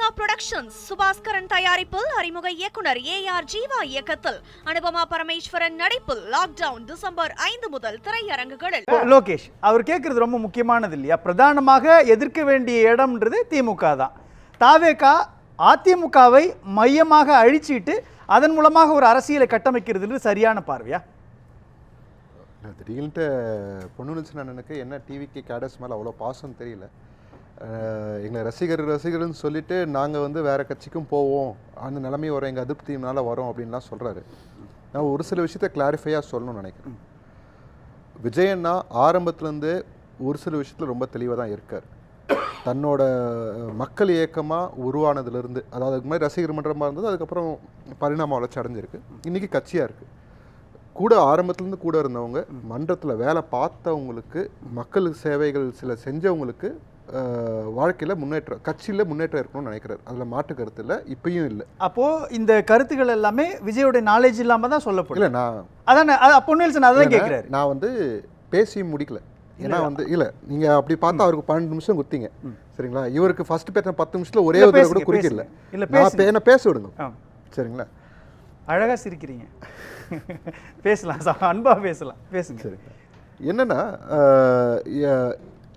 Anupama productions Subaskaran தயாரிப்பில் அறிமுக இயக்குனர் AR ஜீவா இயக்கத்தில் அனுபமா பரமேஸ்வரன் நடிப்பில் லாக்டவுன் டிசம்பர் 5 முதல் திரையரங்குகளில். லோகேஷ் அவர் கேட்கறது ரொம்ப முக்கியமானது இல்லையா? பிரதானமாக எதிர்க்க வேண்டிய இடம்ன்றது திமுக தான். தாவேகா அதிமுகவை மையமாக அழிச்சிட்டு அதன் மூலமாக ஒரு அரசியலை கட்டமைக்கிறது சரியான பார்வையா? திடீர்னுட்டு பொன்னுனில்சன் அண்ணனுக்கு என்ன டிவிக்கு கேடஸ் மேலே அவ்வளோ பாசம் தெரியல. எங்களை ரசிகர்னு சொல்லிட்டு நாங்கள் வந்து வேறு கட்சிக்கும் போவோம், அந்த நிலைமை வரும், எங்கள் அதிருப்தினால வரோம் அப்படின்லாம் சொல்கிறாரு. நான் ஒரு சில விஷயத்த கிளாரிஃபையாக சொல்லணும்னு நினைக்கிறேன். விஜயண்ணா ஆரம்பத்துலேருந்து ஒரு சில விஷயத்தில் ரொம்ப தெளிவாக தான் இருக்கார். தன்னோட மக்கள் இயக்கமாக உருவானதுலேருந்து, அதாவது அதுக்கு மாதிரி ரசிகர் மன்றமாக இருந்தது, அதுக்கப்புறம் பரிணாம வளர்ச்சி அடைஞ்சிருக்கு, இன்றைக்கி கட்சியாக இருக்குது. கூட ஆரம்பத்துலேருந்து கூட இருந்தவங்க, மன்றத்தில் வேலை பார்த்தவங்களுக்கு, மக்களுக்கு சேவைகள் சில செஞ்சவங்களுக்கு வாழ்க்கையில் முன்னேற்றம், கட்சியில் முன்னேற்றம் இருக்கணும்னு நினைக்கிறார். அதில் மாற்று கருத்து இல்லை, இப்பயும் இல்லை. அப்போது இந்த கருத்துக்கள் எல்லாமே விஜயோட நாலேஜ் இல்லாமல் தான் சொல்லப்படும். இல்லை, நான் அதான் பொன்னுனில்சன் அதான் கேட்குறாரு. நான் வந்து பேசி முடிக்கல. ஏன்னா வந்து இல்லை, நீங்கள் அப்படி பார்த்தா அவருக்கு 12 நிமிஷம் கொடுத்தீங்க, சரிங்களா? இவருக்கு ஃபர்ஸ்ட் பேச 10 நிமிஷத்தில் ஒரே ஒரு கூட குறிக்கல. இல்லை, என்ன பேச விடுங்க, சரிங்களா? அழகாக சிரிக்கிறீங்க, பேசலாம், அன்பா பேசலாம், பேசுங்க. சரி, என்னன்னா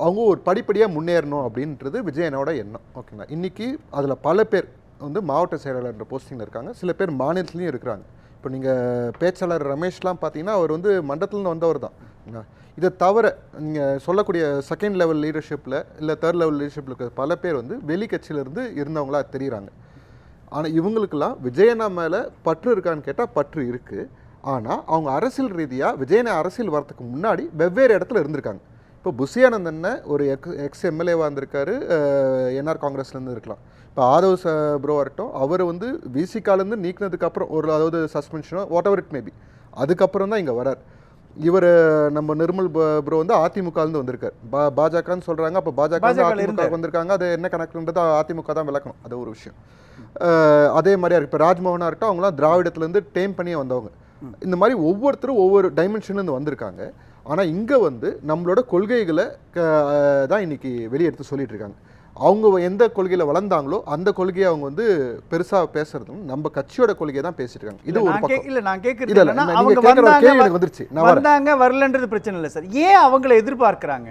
அவங்க ஒரு படிப்படியாக முன்னேறணும் அப்படின்றது விஜயனோட எண்ணம், ஓகேங்களா? இன்றைக்கி அதில் பல பேர் வந்து மாவட்ட செயலாளர் போஸ்டிங்கில் இருக்காங்க, சில பேர் மாநிலத்துலேயும் இருக்கிறாங்க. இப்போ நீங்கள் பேச்சாளர் ரமேஷ்லாம் பார்த்தீங்கன்னா அவர் வந்து மண்டலத்துலேருந்து வந்தவர் தான். இதை தவிர நீங்கள் சொல்லக்கூடிய செகண்ட் லெவல் லீடர்ஷிப்பில் இல்லை தேர்ட் லெவல் லீடர்ஷிப்பில் இருக்கிற பல பேர் வந்து வெளி கட்சியிலேருந்து இருந்தவங்களா தெரிகிறாங்க. ஆனால் இவங்களுக்கெல்லாம் விஜயண்ணா மேலே பற்று இருக்கான்னு கேட்டால் பற்று இருக்குது. ஆனால் அவங்க அரசியல் ரீதியாக விஜயண்ணா அரசியல் வரத்துக்கு முன்னாடி வெவ்வேறு இடத்துல இருந்திருக்காங்க. இப்போ புஷியானந்தன் ஒரு எக்ஸ் எம்எல்ஏவாக இருந்திருக்காரு, என்ஆர் காங்கிரஸ்லேருந்து இருக்கலாம். இப்போ ஆதவ் ப்ரோ வரட்டும், அவர் வந்து விசிகாலேருந்து நீக்கினதுக்கப்புறம் ஒரு, அதாவது சஸ்பென்ஷனோ வாட் எவர் இட் மேபி, அதுக்கப்புறம் தான் இங்கே வரார். இவர் நம்ம நிர்மல் ப்ரோ வந்து அதிமுகலேருந்து வந்திருக்கார். பாஜகன்னு சொல்கிறாங்க, அப்போ பாஜக அதிமுக வந்திருக்காங்க. அது என்ன கணக்குன்றது அதிமுக தான் விளக்கணும், அது ஒரு விஷயம். அதே மாதிரியா இருக்குது. இப்போ ராஜ்மோகனாக இருக்கட்டும், அவங்களாம் திராவிடத்துலேருந்து டேம் பண்ணியே வந்தவங்க. இந்த மாதிரி ஒவ்வொருத்தரும் ஒவ்வொரு டைமென்ஷன்லேருந்து வந்திருக்காங்க. ஆனால் இங்கே வந்து நம்மளோட கொள்கைகளை தான் இன்றைக்கி வெளியெடுத்து சொல்லிட்டு இருக்காங்க. அவங்க எந்த கொள்கையில் வளர்ந்தாங்களோ அந்த கொள்கையை அவங்க வந்து பெருசாக பேசுறதும் நம்ம கட்சியோட கொள்கையை தான் பேசிட்டு இருக்காங்க. இது ஒரு பக்கம். இல்லை, நான் கேட்குறது வந்துருச்சு, வந்தாங்க வரலன்றது பிரச்சனை இல்லை சார். ஏன் அவங்களை எதிர்பார்க்குறாங்க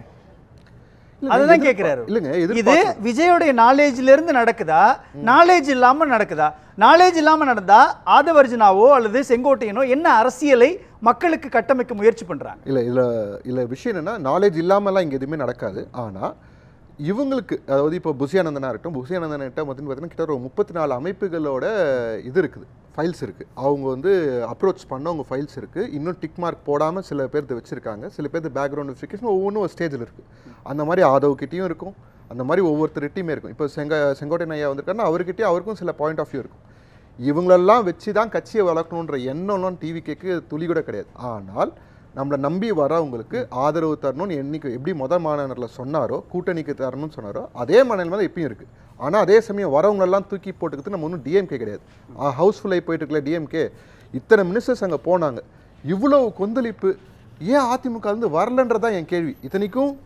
அதுதான் கேட்கிறாரு. இல்லைங்க, இது விஜயோடைய நாலேஜ்ல இருந்து நடக்குதா, நாலேஜ் இல்லாம நடக்குதா? நாலேஜ் இல்லாம நடந்தா ஆதவர்ஜனாவோ அல்லது செங்கோட்டையனோ என்ன அரசியலை மக்களுக்கு கட்டமைக்க முயற்சி பண்றாங்க? இல்ல விஷயம் என்னன்னா, நாலேஜ் இல்லாமலாம் இங்க எதுவுமே நடக்காது. ஆனா இவங்களுக்கு, அதாவது இப்போ புஷியானந்தனா இருக்கட்டும், புஷியானந்தன்கிட்ட பார்த்தீங்கன்னா கிட்ட ஒரு 34 அமைப்புகளோட இது இருக்குது, ஃபைல்ஸ் இருக்குது. அவங்க வந்து அப்ரோச் பண்ணவங்க ஃபைல்ஸ் இருக்குது. இன்னும் டிக் மார்க் போடாமல் சில பேர்த்து வச்சுருக்காங்க, சில பேர்த்து பேக்ரவுண்ட் வெரிஃபிகேஷன் ஒவ்வொன்றும் ஒரு ஸ்டேஜில் இருக்குது. அந்த மாதிரி ஆதவ்கிட்டையும் இருக்கும், அந்த மாதிரி ஒவ்வொருத்தருகிட்டையுமே இருக்கும். இப்போ செங்கோட்டையன் ஐயா வந்திருக்காருன்னா அவர்கிட்டயும் அவருக்கும் சில பாயிண்ட் ஆஃப் வியூ இருக்கும். இவங்களெல்லாம் வச்சு தான் கட்சியை வளர்க்கணுன்ற எண்ணம்லாம் டிவிக்கு துளி கூட கிடையாது. ஆனால் நம்மளை நம்பி வரவங்களுக்கு ஆதரவு தரணும்னு என்னைக்கு எப்படி முதல் மாநிலத்தில் சொன்னாரோ, கூட்டணிக்கு தரணும்னு சொன்னாரோ, அதே மாநிலம் தான் இப்பயும் இருக்குது. ஆனால் அதே சமயம் வரவங்களெல்லாம் தூக்கி போட்டுக்கிறது நம்ம ஒன்றும் டிஎம்கே கிடையாது. ஹவுஸ்ஃபுல்லாகி போயிட்டு இருக்கல டிஎம்கே. இத்தனை மினிஸ்டர்ஸ் அங்கே போனாங்க, இவ்வளோ கொந்தளிப்பு ஏன் அதிமுகலேருந்து வரலன்றதான் என் கேள்வி. இத்தனைக்கும்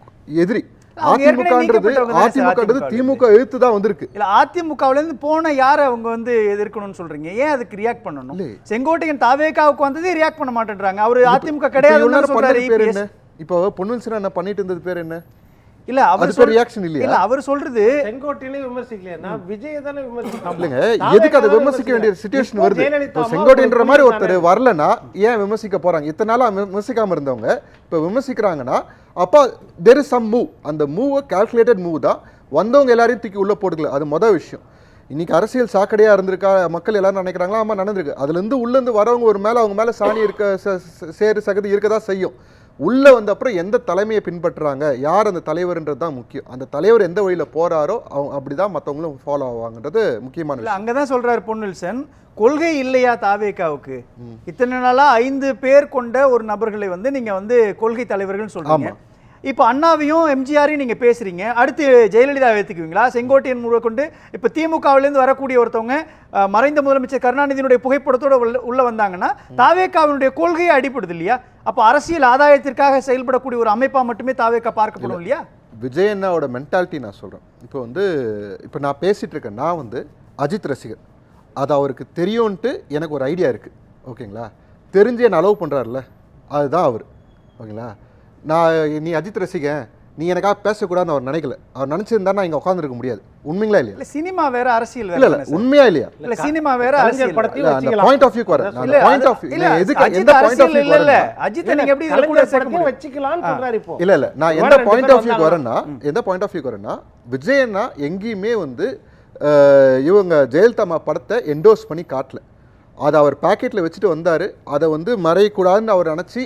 எதிரி அதிமுகன்றது திமுக எழுத்து தான் வந்திருக்கு. இல்ல, அதிமுகவிலேருந்து போன யாரை அவங்க வந்து எதிர்க்கணும்னு சொல்றீங்க? ஏன் அதுக்கு ரியாக்ட் பண்ணணும்? செங்கோட்டையன் தாவேகாவுக்கு வந்ததே ரியாக்ட் பண்ண மாட்டேன்றாங்க. அவரு அதிமுக கிடையாது. இப்போ பொன்னுனில்சன் என்ன பண்ணிட்டு இருந்தது பேர் என்ன? இல்ல, அவர் ரியாக்ஷன் இல்லையா? இல்ல, அவர் சொல்றது செங்கோட்டையிலே விமர்சிக்கலையா, விஜய் தானே விமர்சிக்கலாம். இல்லங்க, எதுக்கு அதை விமர்சிக்க வேண்டிய சிச்சுவேஷன் வருது? செங்கோட்டைன்ற மாதிரி ஒருத்தர் வரலன்னா ஏன் விமர்சிக்க போறாங்க? இத்தனை நாளா விமர்சிக்காம இருந்தவங்க இப்ப விமர்சிக்கிறாங்கன்னா அப்போ there is some move. அந்த மூவை கால்குலேட்டட் மூவ் தான். வந்தவங்க எல்லாரையும் தூக்கி உள்ள போட்டுக்கல, அது மொதல் விஷயம். இன்னைக்கு அரசியல் சாக்கடையா இருந்திருக்கா மக்கள் எல்லாரும் நினைக்கிறாங்களா? ஆமா, நடந்திருக்கு. அதுல இருந்து உள்ள இருந்து வரவங்க ஒரு மேல அவங்க மேல சாணி இருக்க, சேரு சகதி இருக்கதான் செய்யும். உள்ள வந்த அப்புறம் எந்த தலைமையை பின்பற்றுறாங்க, யார் அந்த தலைவர்ன்றது தான் முக்கியம். அந்த தலைவர் எந்த வழியில போறாரோ அவங்க அப்படிதான் மற்றவங்களும் ஃபாலோ ஆவாங்கன்றது முக்கியமான விஷயம். அங்கதான் சொல்றாரு பொன்னில்சன், கொள்கை இல்லையா தாவேகாவுக்கு? இத்தனை நாளா 5 பேர் கொண்ட ஒரு நபர்களை வந்து நீங்க வந்து கொள்கை தலைவர்கள் சொல்றீங்க. இப்போ அண்ணாவையும் எம்ஜிஆரையும் நீங்க பேசுறீங்க, அடுத்து ஜெயலலிதாவை ஏற்றுக்குவீங்களா? செங்கோட்டையன் முறை கொண்டு இப்போ திமுகவிலேருந்து வரக்கூடிய ஒருத்தவங்க மறைந்த முதலமைச்சர் கருணாநிதியினுடைய புகைப்படத்தோடு உள்ள வந்தாங்கன்னா தாவேகாவினுடைய கொள்கையை அடிப்படுது இல்லையா? அப்போ அரசியல் ஆதாயத்திற்காக செயல்படக்கூடிய ஒரு அமைப்பா மட்டுமே தாவேகா பார்க்கப்படும் இல்லையா? விஜயண்ணாவோட மென்டாலிட்டி நான் சொல்கிறேன். இப்போ நான் பேசிகிட்டு இருக்கேன், நான் அஜித் ரசிகர், அது அவருக்கு தெரியும்ன்ட்டு எனக்கு ஒரு ஐடியா இருக்குது. ஓகேங்களா, தெரிஞ்சு என்னை அலோவ் பண்ணுறாருல, அதுதான் அவர். ஓகேங்களா, நீ அஜித் ரசிகன், நீ எனக்காக பேசக்கூடாதுன்னு அவர் நினைக்கல. அவர் நினச்சிருந்தா நான் இங்கே உட்காந்துருக்க முடியாது. உண்மைங்களா இல்லையா? இல்ல சினிமா வேற அரசியல் வேற. இல்ல உண்மையா இல்லையா? இல்ல சினிமா வேற அரசியல் படத்தையும் அந்த வச்சுக்கலாம். பாயிண்ட் ஆஃப் வியூ வரேன். இல்ல பாயிண்ட் ஆஃப் வியூ இல்ல எதுக்கு அஜித் எந்த பாயிண்ட் ஆஃப் அரசியல் வியூ இல்ல வரேன்? அஜித் நீங்க எப்படி இதுல கூட சேர்க்க படத்தையும் முடியும்? வச்சுக்கலாம்னு சொல்றாரு இப்போ. இல்ல நான் எந்த பாயிண்ட் ஆஃப் வியூ வரேன்னா விஜயண்ணா எங்கேயுமே இவங்க ஜெயலலிதா படத்தை என்டோஸ் பண்ணி காட்டல. அதை அவர் பாக்கெட்ல வச்சுட்டு வந்தாரு. அதை மறையக்கூடாதுன்னு அவர் நினைச்சு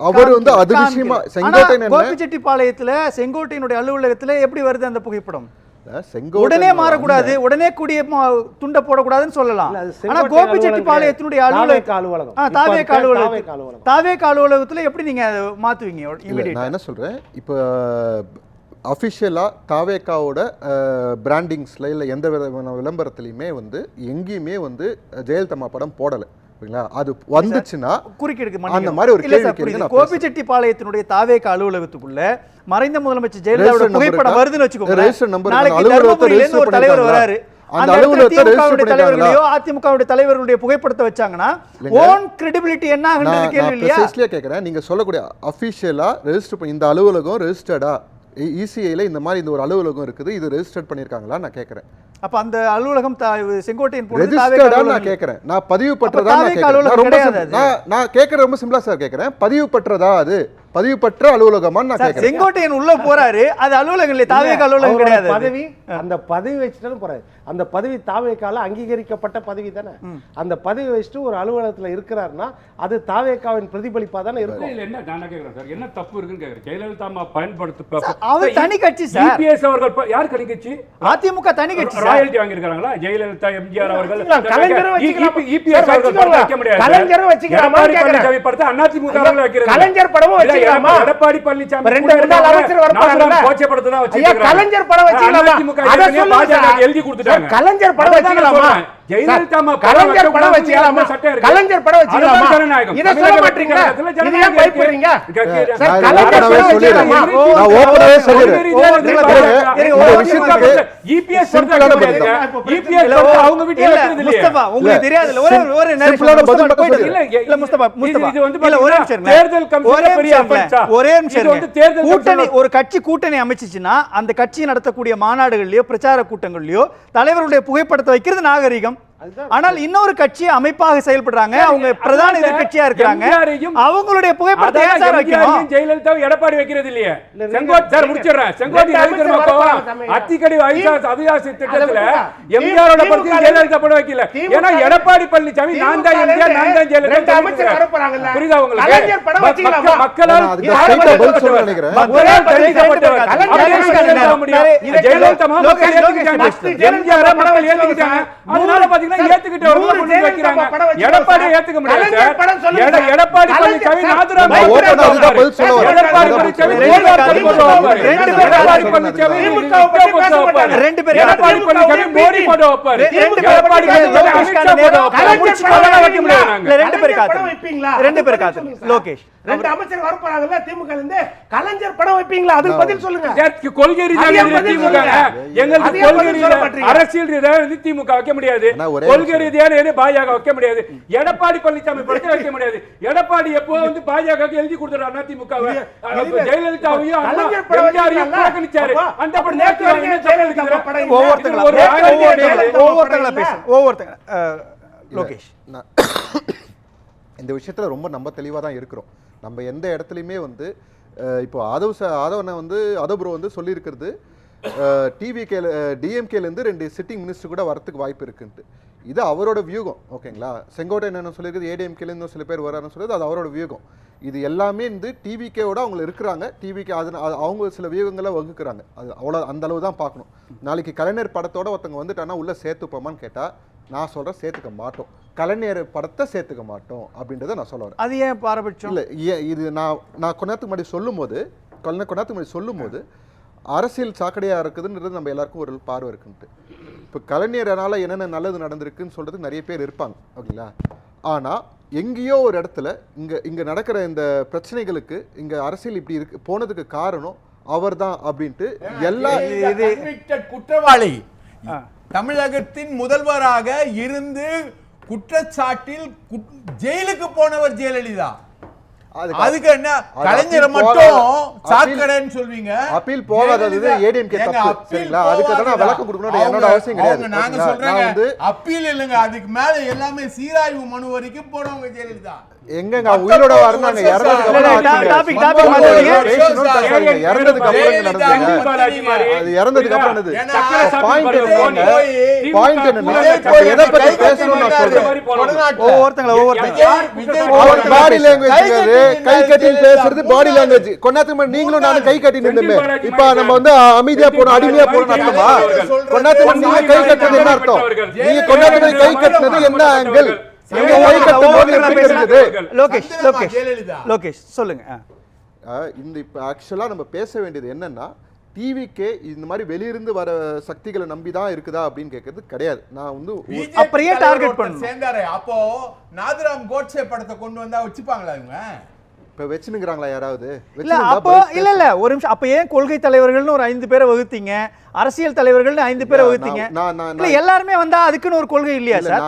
அவர் அது விஷயமா செங்கோட்டையன் கோபிச்செட்டிப்பாளையத்துல செங்கோட்டையனுடைய அலுவலகத்துல எப்படி வருது அந்த புகைப்படம்? செங்கோட்டையன் உடனே மாறக்கூடாது, உடனே கூடிய துண்ட போடக்கூடாதுன்னு சொல்லலாம். இல்ல, அது ஆனா செங்கோட்டையன் கோபிச்செட்டிப்பாளையத்தினுடைய அலுவலகம். தாவேகா அலுவலகத்துல எப்படி நீங்க அதை மாத்துவீங்க நான் இமிடியேட்டா? என்ன சொல்றேன், இப்போ அஃபிஷியலாக தாவேக்காவோட பிராண்டிங்ஸில் இல்லை எந்த விதமான விளம்பரத்துலையுமே எங்கேயுமே ஜெயலலிதா படம் போடலை. ஓகேங்களா, அது வந்துச்சுன்னா குறுக்கிடுக்கு அந்த மாதிரி ஒரு கேள்வி கேட்குறீங்க. கோபிச்செட்டிப்பாளையத்தினுடைய தாவேகா அலுவலகத்துக்குள்ள மறைந்த முதலமைச்சர் ஜெயலலிதா புகைப்படம் வருதுன்னு வச்சுக்கோங்க. ரெஜிஸ்டர் நம்பர் நாளைக்கு தர்மபுரியில ஒரு தலைவர் வராரு, அந்த அலுவலகத்தை தலைவர்களையோ அதிமுகவுடைய தலைவர்களுடைய புகைப்படத்தை வச்சாங்கன்னா ஓன் கிரெடிபிலிட்டி என்ன ஆகுன்றது கேள்வி இல்லையா? நான் கேட்குறேன், நீங்க சொல்லக்கூடிய அஃபிஷியலாக ரெஜிஸ்டர் பண்ணி இந்த அலுவலகம் ரெஜிஸ்டர்டா இசிஐல இந்த மாதிரி இந்த ஒரு அலுவலகம் இருக்குது, இது ரெஜிஸ்டர் பண்ணிருக்காங்களா நான் கேட்கறேன். அப்ப அந்த அலுவலகம் செங்கோட்டையன் ரெஜிஸ்டர்டா நான் கேட்கறேன். நான் பதிவு பற்றதா நான் கேட்கறேன். ரொம்ப சிம்பிளா சார் கேட்கறேன், பதிவு பற்றதா, அது பதிவு பற்ற அலுவலகமான்னு நான் கேட்கறேன். செங்கோட்டையன் உள்ள போறாரு, அது அலுவலகம் இல்ல, தாவேகா அலுவலகம் கிடையாது. பதவி அந்த பதவி வச்சுட்டாலும் போறாரு. அந்த பதவி தாவேகால அங்கீகரிக்கப்பட்ட பதவி தானே. அந்த பதவி வச்சுட்டு ஒரு அலுவலகத்துல இருக்கிறாருன்னா அது தாவேகாவின் பிரதிபலிப்பா தானே இருக்கும். என்ன நான் கேக்குறேன் சார், என்ன தப்பு இருக்குன்னு கேக்குறேன். ஜெயலலிதா அம்மா பயன்படுத்த அவர் தனி கட்சி சார். இபிஎஸ் அவர்கள் யார் தனி கட்சி? அதிமுக தனி கட்சி. ராயல்டி வாங்கி இருக்காங்களா? ஜெயலலிதா எம்ஜிஆர் அவர்கள் கலைஞரும் வச்சுக்கலாம். இபிஎஸ் அவர்கள் படத்தை வைக்க முடியாது. கலைஞரும் வச்சுக்கலாமா கேக்குறேன். படத்தை அதிமுக அவர்கள் வைக்கிறாங்க. கலைஞர் படமும் வச்சுக்கலாமா? எடப்பாடி பழனிசாமி ரெண்டு முன்னாள் அமைச்சர் வரப்பாங்கல. கோச்சை படத்தை தான் வச்சிருக்காங்க. கலைஞர் படம் வச்சுக்கலாமா? அத சொல்லுங்க. எழுதி கொடுத்துட்டாங்க. கலைஞர் படம் வச்சுக்கலாமா? ஜெயலலிதா அம்மா கலைஞர் படம் வச்சுக்கலாமா? கலைஞர் படம் வச்சுக்கலாமா? இத சொல்ல மாட்டீங்க. இது ஏன் பயப்படுறீங்க? சார் கலைஞர் படம் வச்சுக்கலாமா? நான் ஓபனாவே சொல்றேன். இபிஎஸ் சொல்றாங்க. இபிஎஸ் அவங்க வீட்ல இருக்குது இல்ல. முஸ்தபா உங்களுக்கு தெரியாதுல ஒரு சிம்பிளான பதில் மட்டும் சொல்லுங்க. இல்ல முஸ்தபா இது வந்து இல்ல ஒரே நிமிஷம் தேர்தல் கமிஷன் பெரிய அஃபென்ஸ். ஒரே நிமிஷம் கூட்டணி ஒரு கட்சி கூட்டணி அமைச்சிச்சுன்னா அந்த கட்சி நடத்தக்கூடிய மாநாடுகள்லயோ பிரச்சார கூட்டங்கள்லயோ தலைவருடைய புகைப்படத்தை வைக்கிறது நாகரிகம். ஆனால் இன்னொரு கட்சி அமைப்பாக செயல்படுறாங்க, அவங்க பிரதான எதிர்க்கட்சியா இருக்காங்க, அவங்களுடைய புகைப்படத்தை ஏன் சார் வைக்கணும்? ஜெயலலிதா எடப்பாடி வைக்கிறது இல்லையே. செங்கோட் சார் முடிச்சிடுறேன். செங்கோட் அத்திக்கடி அவியாசி திட்டத்துல எம்ஜிஆரோட படத்தை ஜெயலலிதா படம் வைக்கல. ஏன்னா எடப்பாடி பழனிசாமி நான் தான் எம்ஜிஆர், நான் தான் ஜெயலலிதா புரியுதா உங்களுக்கு? மக்களால் ஜெயலலிதா எம்ஜிஆர் மக்கள் ஏத்துக்கிட்டாங்க. அதனால பாத்தீங்கன்னா ஏத்துக்கிட்டு எடப்பாடி ஏத்துக்க முடியாது. எடப்பாடி பழனிசாமி நாதுராம் லோகேஷ் ரெண்டு அமைச்சர் வரப்போறாங்கல்ல திமுக இருந்து, கலைஞர் படம் வைப்பீங்களா? அதுக்கு பதில் சொல்லுங்க. கொள்கை ரீதியாக திமுக எங்களுக்கு கொள்கை ரீதியாக அரசியல் ரீதியாக திமுக வைக்க முடியாது. கொள்கை ரீதியான பாஜக வைக்க முடியாது. எடப்பாடி பழனிசாமி படத்தை வைக்க முடியாது. எடப்பாடி எப்போ பாஜக எழுதி கொடுத்தாரு அதிமுக ஜெயலலிதாவையும் எம்ஜிஆரையும் புறக்கணிச்சாரு. அந்த படம் ஒவ்வொருத்தங்க லோகேஷ் இந்த விஷயத்துல ரொம்ப நம்ம தெளிவா தான் இருக்கிறோம். நம்ம எந்த இடத்துலையுமே இப்போ ஆதவனை ஆதவ் சொல்லியிருக்கிறது டிஎம்கேலேருந்து 2 சிட்டிங் மினிஸ்டர் கூட வரத்துக்கு வாய்ப்பு இருக்குன்ட்டு. இது அவரோட வியூகம். ஓகேங்களா, செங்கோட்டையன் என்ன சொல்லியிருக்குது, ஏடிஎம்கேலேருந்து சில பேர் வரான்னு சொல்லிയത് அது அவரோட வியூகம். இது எல்லாமே டிவிகேவோட அவங்க இருக்கிறாங்க. டிவிகே அவங்க சில வியூகங்களை வகுக்கிறாங்க. அது அவ்வளோ அந்த அளவு தான் பார்க்கணும். நாளைக்கு கலைஞர் படத்தோட ஒருத்தவங்க வந்துட்டானா உள்ள சேர்த்துப்போமான்னு கேட்டால் நான் சொல்கிறேன் சேர்த்துக்க மாட்டோம். கலைஞர் படத்தை சேர்த்துக்க மாட்டோம் அப்படின்றத நான் சொல்ல வரேன். அது ஏன் பாரபட்சம்? இல்லை, இது நான் கொஞ்ச நேரத்துக்கு முன்னாடி சொல்லும் போது அரசியல் சாக்கடையாக இருக்குதுன்றது நம்ம எல்லாருக்கும் ஒரு பார்வை இருக்குன்ட்டு. இப்போ கலைஞரால் என்னென்ன நல்லது நடந்திருக்குன்னு சொல்கிறது நிறைய பேர் இருப்பாங்க. ஓகேங்களா, ஆனால் எங்கேயோ ஒரு இடத்துல இங்கே நடக்கிற இந்த பிரச்சனைகளுக்கு இங்கே அரசியல் இப்படி போனதுக்கு காரணம் அவர்தான் அப்படின்ட்டு எல்லா convicted குற்றவாளி ஆ. தமிழகத்தின் முதல்வராக இருந்து குற்றச்சாட்டில் ஜெயிலுக்கு போனவர் ஜெயலலிதா. அதுக்கு என்ன கலைஞரை மட்டும் சாக்கடைன்னு சொல்வீங்க? அப்பீல் போகாதது ஏடிஎம்கே தப்பு சரிங்களா? அதுக்கு தான் விளக்கம் கொடுக்கணும் என்னோட அவசியம் கிடையாது. நாங்க சொல்றேங்க அப்பீல் இல்லங்க, அதுக்கு மேல எல்லாமே சீராய்வு மனு வரைக்கும் போனவங்க ஜெயலலிதா. எங்கங்க உயிரோட வரனாங்க இறந்ததுக்கு அப்புறம் நடந்தது. பாயிண்ட் என்னன்னா எதை பத்தி பேசணும் நான் சொல்றேன். ஒவ்வொருத்தங்கள பாடி லாங்குவேஜ் கை கட்டி பேசுறது பாடி லாங்குவேஜ். கொண்டாத்துக்கு நீங்களும் நானும் கை கட்டி நின்னுமே இப்ப நம்ம வந்து அமைதியா போறோம் அடிமையா போறோம் அர்த்தமா? கொண்டாத்துக்கு நீங்க கை கட்டுறது என்ன அர்த்தம்? நீங்க கொண்டாத்துக்கு கை கட்டுறது என்ன ஆங்கிள்? லோகேஷ் சொல்லுங்க. இந்த இப்ப ஆக்சுவலா நம்ம பேச வேண்டியது என்னன்னா டிவிக்கே இந்த மாதிரி வெளியிருந்து வர சக்திகளை நம்பிதான் இருக்குதா அப்படின்னு கேட்கறது கிடையாது. நான் வந்து அப்படியே டார்கெட் பண்ணணும் சேர்ந்தாரு. அப்போ நாதுராம் கோட்சே படத்தை கொண்டு வந்தா வச்சுப்பாங்களா இவங்க? இப்ப வச்சுனுங்கறாங்களா யாராவது? இல்ல அப்போ இல்ல ஒரு நிமிஷம். அப்ப ஏன் கொள்கை தலைவர்கள்னு ஒரு 5 பேரை வகுத்தீங்க, அரசியல் தலைவர்கள்னு 5 பேரை வகுத்தீங்க? இல்ல எல்லாருமே வந்தா அதுக்குன்னு ஒரு கொள்கை இல்லையா சார்?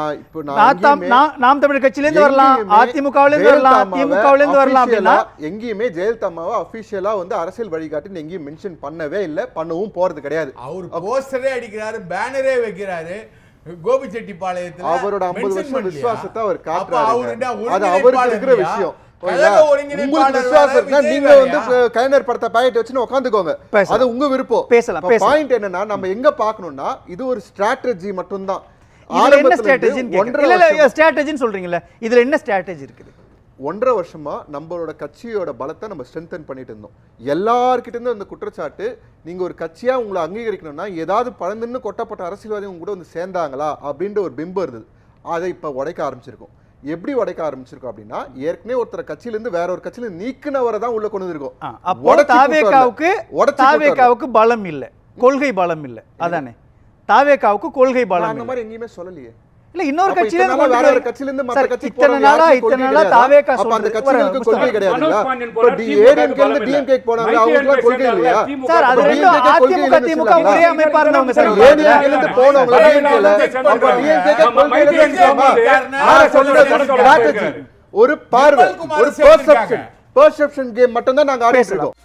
நாம் தமிழர் கட்சியில இருந்து வரலாம், அதிமுகவில இருந்து வரலாம், திமுகவில இருந்து வரலாம். அப்படின்னா எங்கேயுமே ஜெயலலிதா அம்மாவை அபிஷியலா வந்து அரசியல் வழிகாட்டி எங்கேயும் மென்ஷன் பண்ணவே இல்ல, பண்ணவும் போறது கிடையாது. அவர் போஸ்டரே அடிக்கிறாரு, பேனரே வைக்கிறாரு. கோபிச்செட்டிப்பாளையத்துல அவரோட 50 வருஷம் விசுவாசத்தை அவர் காட்டுறாரு. அது அவருக்கு இருக்கிற விஷயம். உங்களுக்கு விசுவாசம் இருந்தா நீங்க வந்து கலைஞர் படத்தை பாக்கெட் வச்சு உட்காந்துக்கோங்க, அது உங்க விருப்பம். பேசலாம். பாயிண்ட் என்னன்னா நம்ம எங்க பார்க்கணும்னா இது ஒரு ஸ்ட்ராட்டஜி மட்டும் தான். என்ன ஸ்ட்ராட்டஜின்னு சொல்றீங்கல்ல, இதுல என்ன ஸ்ட்ராட்டஜி இருக்குது? 1.5 வருஷமா நம்மளோட கட்சியோட பலத்தை நம்ம ஸ்ட்ரென்தன் பண்ணிட்டு இருந்தோம். எல்லார்கிட்ட இருந்து அந்த குற்றச்சாட்டு நீங்க ஒரு கட்சியா உங்களை அங்கீகரிக்கணும்னா ஏதாவது பழந்துன்னு கொட்டப்பட்ட அரசியல்வாதி உங்க கூட வந்து சேர்ந்தாங்களா அப்படின்ற ஒரு பிம்பம் இருந்தது. அதை இப்ப உடைக்க ஆரம்பிச்சிருக்கோம். எப்படி உடைக்க ஆரம்பிச்சிருக்கோம் அப்படின்னா ஏற்கனவே ஒருத்தர் கட்சியில இருந்து வேற ஒரு கட்சியில நீக்கினவரை தான் உள்ள கொண்டு வந்திருக்கோம். தாவேகாவுக்கு பலம் இல்ல, கொள்கை பலம் இல்ல, அதானே? தாவேகாவுக்கு கொள்கை பலம் அந்த மாதிரி எங்கேயுமே சொல்லலையே. இல்ல இன்னொரு கட்சியில வேற ஒரு கட்சியில இருந்து மத்த கட்சி இத்தனை நாளா தாவேகா அப்ப அந்த கட்சிகளுக்கு கொள்கை கிடையாதுங்களா? இப்ப ஏடிஎம்கே இருந்து டிஎம்கே போனாங்க, அவங்களுக்கு கொள்கை இல்லையா சார்? அது ரெண்டும் அதிமுக திமுக ஒரே அமைப்பா இருந்தவங்க சார். ஏடிஎம்கே இருந்து போனவங்க டிஎம்கேல அப்ப டிஎம்கே கொள்கை இல்லையா? நான் சொல்றது ஸ்ட்ராட்டஜி, ஒரு பார்வை, ஒரு பெர்செப்ஷன் கேம் மட்டும் தான் நாங்க ஆடிட்டு இருக்கோம்.